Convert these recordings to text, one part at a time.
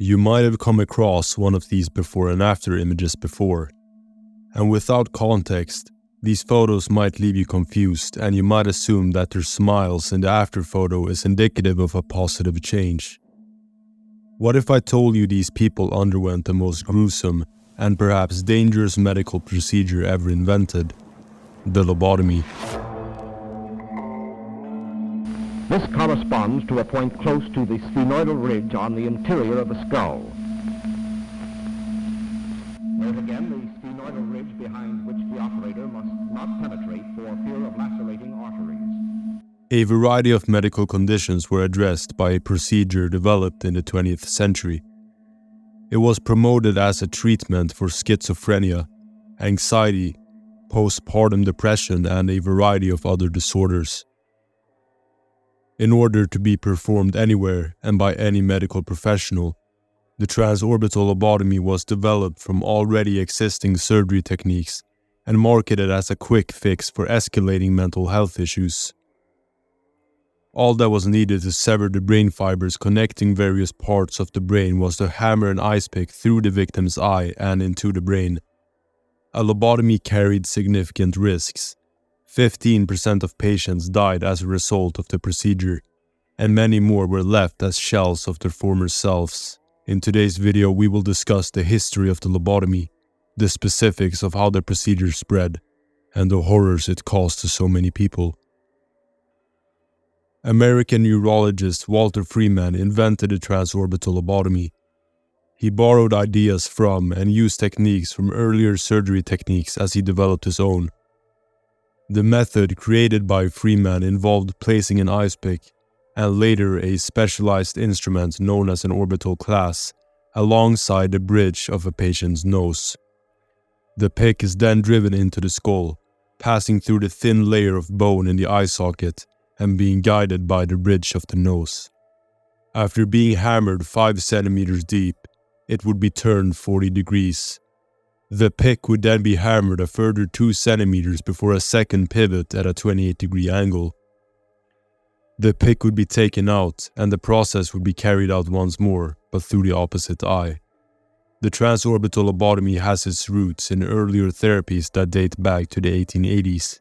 You might have come across one of these before and after images before, and without context, these photos might leave you confused and you might assume that their smiles in the after photo is indicative of a positive change. What if I told you these people underwent the most gruesome and perhaps dangerous medical procedure ever invented? The lobotomy. This corresponds to a point close to the sphenoidal ridge on the interior of the skull. Note again the sphenoidal ridge behind which the operator must not penetrate for fear of lacerating arteries. A variety of medical conditions were addressed by a procedure developed in the 20th century. It was promoted as a treatment for schizophrenia, anxiety, postpartum depression, and a variety of other disorders. In order to be performed anywhere and by any medical professional, the transorbital lobotomy was developed from already existing surgery techniques and marketed as a quick fix for escalating mental health issues. All that was needed to sever the brain fibers connecting various parts of the brain was to hammer an ice pick through the victim's eye and into the brain. A lobotomy carried significant risks. 15% of patients died as a result of the procedure, and many more were left as shells of their former selves. In today's video, we will discuss the history of the lobotomy, the specifics of how the procedure spread, and the horrors it caused to so many people. American neurologist Walter Freeman invented the transorbital lobotomy. He borrowed ideas from and used techniques from earlier surgery techniques as he developed his own. The method created by Freeman involved placing an ice pick, and later a specialized instrument known as an orbital clasp, alongside the bridge of a patient's nose. The pick is then driven into the skull, passing through the thin layer of bone in the eye socket and being guided by the bridge of the nose. After being hammered 5 centimeters deep, it would be turned 40 degrees. The pick would then be hammered a further 2 centimeters before a second pivot at a 28-degree angle. The pick would be taken out and the process would be carried out once more, but through the opposite eye. The transorbital lobotomy has its roots in earlier therapies that date back to the 1880s.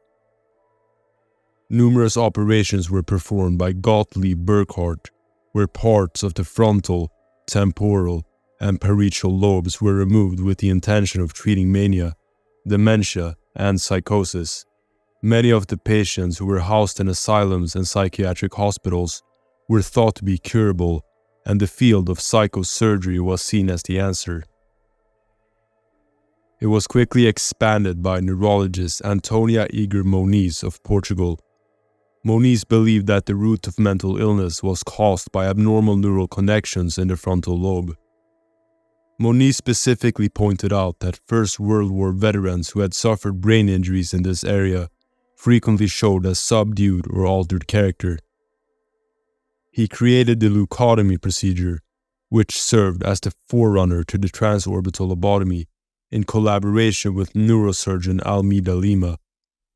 Numerous operations were performed by Gottlieb Burckhardt, where parts of the frontal, temporal, and parietal lobes were removed with the intention of treating mania, dementia, and psychosis. Many of the patients who were housed in asylums and psychiatric hospitals were thought to be curable, and the field of psychosurgery was seen as the answer. It was quickly expanded by neurologist Antonia Eger Moniz of Portugal. Moniz believed that the root of mental illness was caused by abnormal neural connections in the frontal lobe. Moniz specifically pointed out that First World War veterans who had suffered brain injuries in this area frequently showed a subdued or altered character. He created the leucotomy procedure, which served as the forerunner to the transorbital lobotomy, in collaboration with neurosurgeon Almeida Lima.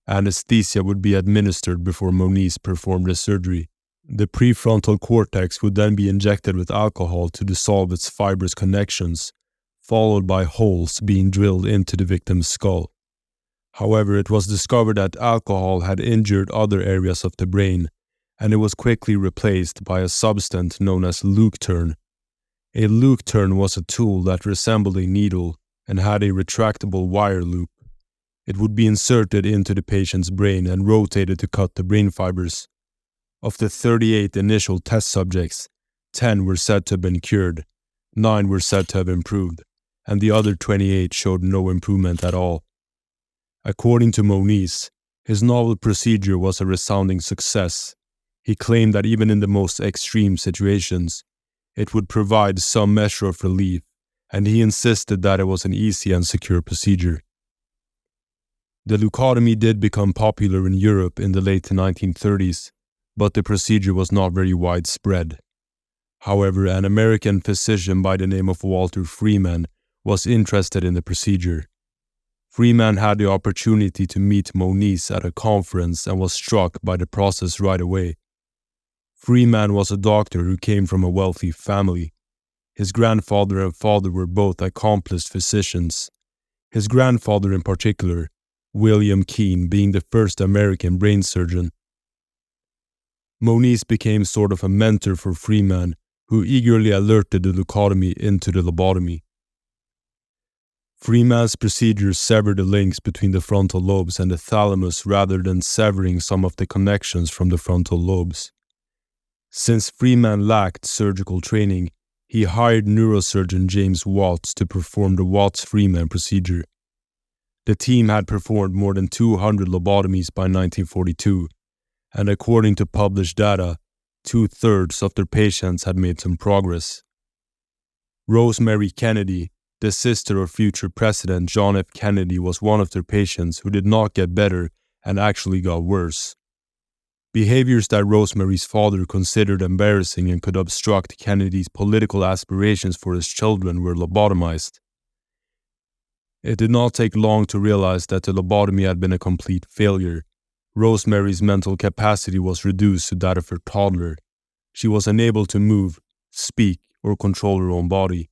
Anesthesia would be administered before Moniz performed the surgery. The prefrontal cortex would then be injected with alcohol to dissolve its fibrous connections, followed by holes being drilled into the victim's skull. However, it was discovered that alcohol had injured other areas of the brain, and it was quickly replaced by a substance known as leucturn. A leucturn was a tool that resembled a needle and had a retractable wire loop. It would be inserted into the patient's brain and rotated to cut the brain fibers. Of the 38 initial test subjects, 10 were said to have been cured, 9 were said to have improved, and the other 28 showed no improvement at all. According to Moniz, his novel procedure was a resounding success. He claimed that even in the most extreme situations, it would provide some measure of relief, and he insisted that it was an easy and secure procedure. The leucotomy did become popular in Europe in the late 1930s, but the procedure was not very widespread. However, an American physician by the name of Walter Freeman was interested in the procedure. Freeman had the opportunity to meet Moniz at a conference and was struck by the process right away. Freeman was a doctor who came from a wealthy family. His grandfather and father were both accomplished physicians. His grandfather in particular, William Keene, being the first American brain surgeon. Moniz became sort of a mentor for Freeman, who eagerly alerted the leucotomy into the lobotomy. Freeman's procedure severed the links between the frontal lobes and the thalamus rather than severing some of the connections from the frontal lobes. Since Freeman lacked surgical training, he hired neurosurgeon James Watts to perform the Watts-Freeman procedure. The team had performed more than 200 lobotomies by 1942, and according to published data, 2/3 of their patients had made some progress. Rosemary Kennedy, the sister of future President John F. Kennedy, was one of their patients who did not get better and actually got worse. Behaviors that Rosemary's father considered embarrassing and could obstruct Kennedy's political aspirations for his children were lobotomized. It did not take long to realize that the lobotomy had been a complete failure. Rosemary's mental capacity was reduced to that of her toddler. She was unable to move, speak, or control her own body.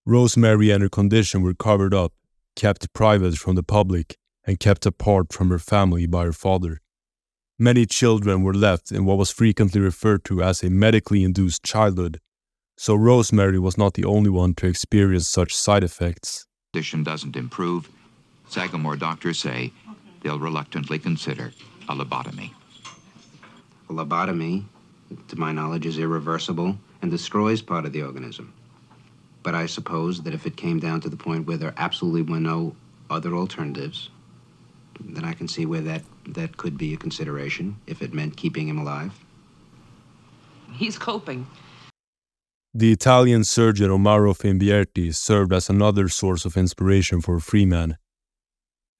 Rosemary and her condition were covered up, kept private from the public, and kept apart from her family by her father. Many children were left in what was frequently referred to as a medically induced childhood, so Rosemary was not the only one to experience such side effects. Condition doesn't improve, Sagamore doctors say they'll reluctantly consider a lobotomy. A lobotomy, to my knowledge, is irreversible and destroys part of the organism. But I suppose that if it came down to the point where there absolutely were no other alternatives, then I can see where that could be a consideration if it meant keeping him alive. He's coping. The Italian surgeon Omaro Fimbierti served as another source of inspiration for Freeman.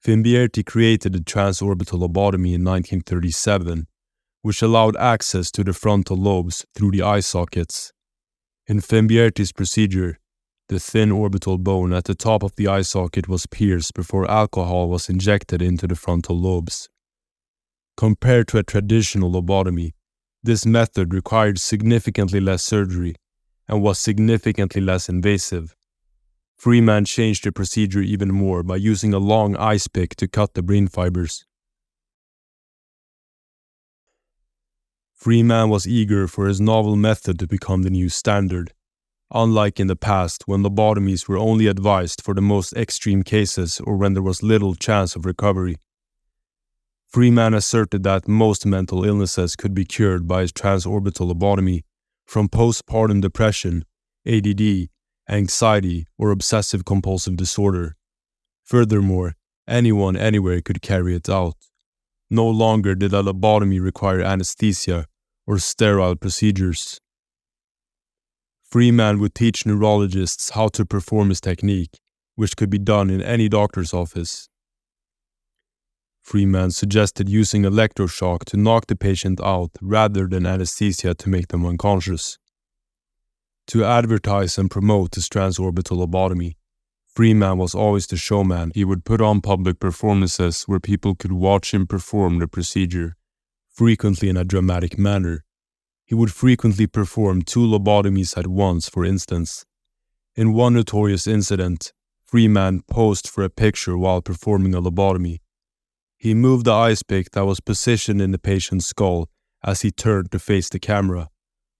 Fimbierti created the transorbital lobotomy in 1937, which allowed access to the frontal lobes through the eye sockets. In Fimbierti's procedure, the thin orbital bone at the top of the eye socket was pierced before alcohol was injected into the frontal lobes. Compared to a traditional lobotomy, this method required significantly less surgery and was significantly less invasive. Freeman changed the procedure even more by using a long ice pick to cut the brain fibers. Freeman was eager for his novel method to become the new standard. Unlike in the past, when lobotomies were only advised for the most extreme cases or when there was little chance of recovery. Freeman asserted that most mental illnesses could be cured by his transorbital lobotomy, from postpartum depression, ADD, anxiety, or obsessive-compulsive disorder. Furthermore, anyone anywhere could carry it out. No longer did a lobotomy require anesthesia or sterile procedures. Freeman would teach neurologists how to perform his technique, which could be done in any doctor's office. Freeman suggested using electroshock to knock the patient out rather than anesthesia to make them unconscious. To advertise and promote his transorbital lobotomy, Freeman was always the showman. He would put on public performances where people could watch him perform the procedure, frequently in a dramatic manner. He would frequently perform 2 lobotomies at once, for instance. In one notorious incident, Freeman posed for a picture while performing a lobotomy. He moved the ice pick that was positioned in the patient's skull as he turned to face the camera,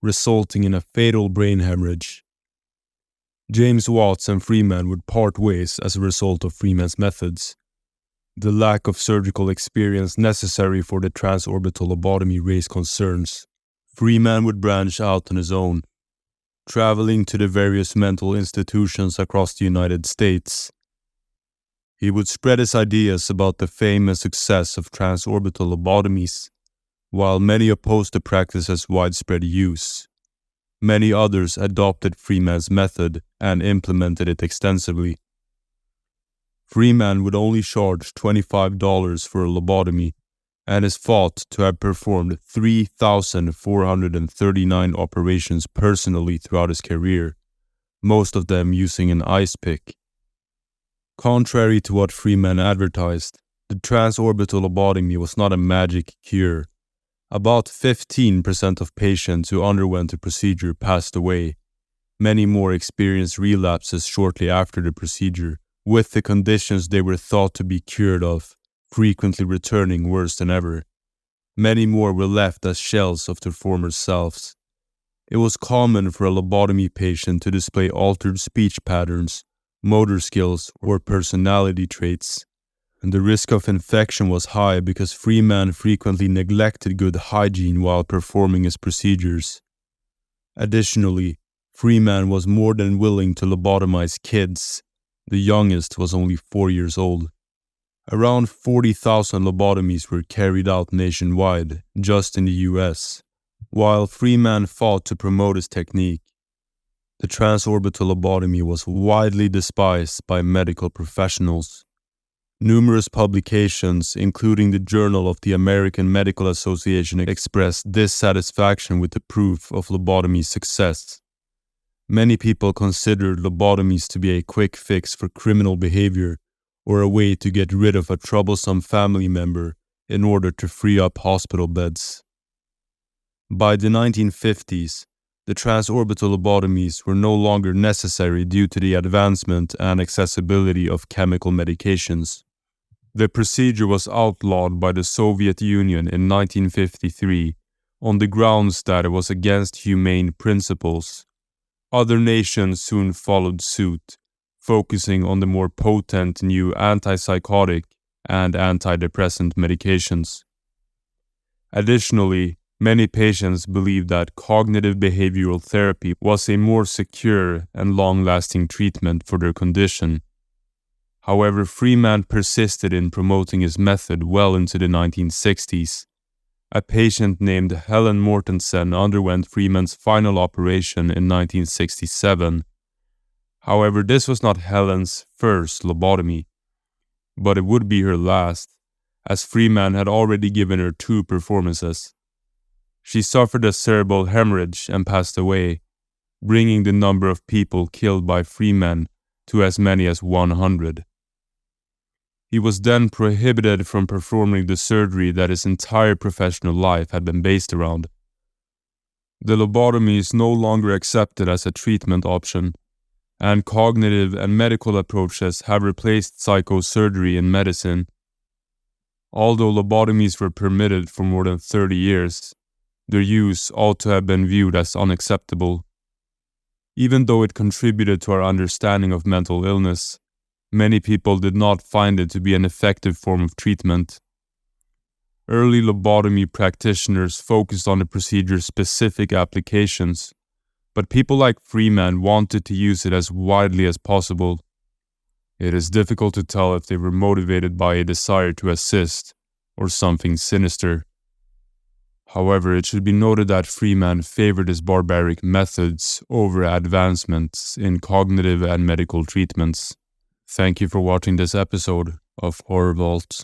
resulting in a fatal brain hemorrhage. James Watts and Freeman would part ways as a result of Freeman's methods. The lack of surgical experience necessary for the transorbital lobotomy raised concerns. Freeman would branch out on his own, traveling to the various mental institutions across the United States. He would spread his ideas about the fame and success of transorbital lobotomies, while many opposed the practice's widespread use. Many others adopted Freeman's method and implemented it extensively. Freeman would only charge $25 for a lobotomy and is thought to have performed 3,439 operations personally throughout his career, most of them using an ice pick. Contrary to what Freeman advertised, the transorbital lobotomy was not a magic cure. About 15% of patients who underwent the procedure passed away, Many more experienced relapses shortly after the procedure, with the conditions they were thought to be cured of frequently returning worse than ever. Many more were left as shells of their former selves. It was common for a lobotomy patient to display altered speech patterns, motor skills, or personality traits, and the risk of infection was high because Freeman frequently neglected good hygiene while performing his procedures. Additionally, Freeman was more than willing to lobotomize kids. The youngest was only 4 years old. Around 40,000 lobotomies were carried out nationwide, just in the US, while Freeman fought to promote his technique. The transorbital lobotomy was widely despised by medical professionals. Numerous publications, including the Journal of the American Medical Association, expressed dissatisfaction with the proof of lobotomy's success. Many people considered lobotomies to be a quick fix for criminal behavior or a way to get rid of a troublesome family member in order to free up hospital beds. By the 1950s, the transorbital lobotomies were no longer necessary due to the advancement and accessibility of chemical medications. The procedure was outlawed by the Soviet Union in 1953 on the grounds that it was against humane principles. Other nations soon followed suit, focusing on the more potent new antipsychotic and antidepressant medications. Additionally, many patients believed that cognitive behavioral therapy was a more secure and long-lasting treatment for their condition. However, Freeman persisted in promoting his method well into the 1960s. A patient named Helen Mortensen underwent Freeman's final operation in 1967. However, this was not Helen's first lobotomy, but it would be her last, as Freeman had already given her 2 performances. She suffered a cerebral hemorrhage and passed away, bringing the number of people killed by Freeman to as many as 100. He was then prohibited from performing the surgery that his entire professional life had been based around. The lobotomy is no longer accepted as a treatment option, and cognitive and medical approaches have replaced psychosurgery in medicine. Although lobotomies were permitted for more than 30 years, their use ought to have been viewed as unacceptable. Even though it contributed to our understanding of mental illness, many people did not find it to be an effective form of treatment. Early lobotomy practitioners focused on the procedure's specific applications, but people like Freeman wanted to use it as widely as possible. It is difficult to tell if they were motivated by a desire to assist or something sinister. However, it should be noted that Freeman favored his barbaric methods over advancements in cognitive and medical treatments. Thank you for watching this episode of Horror Vault.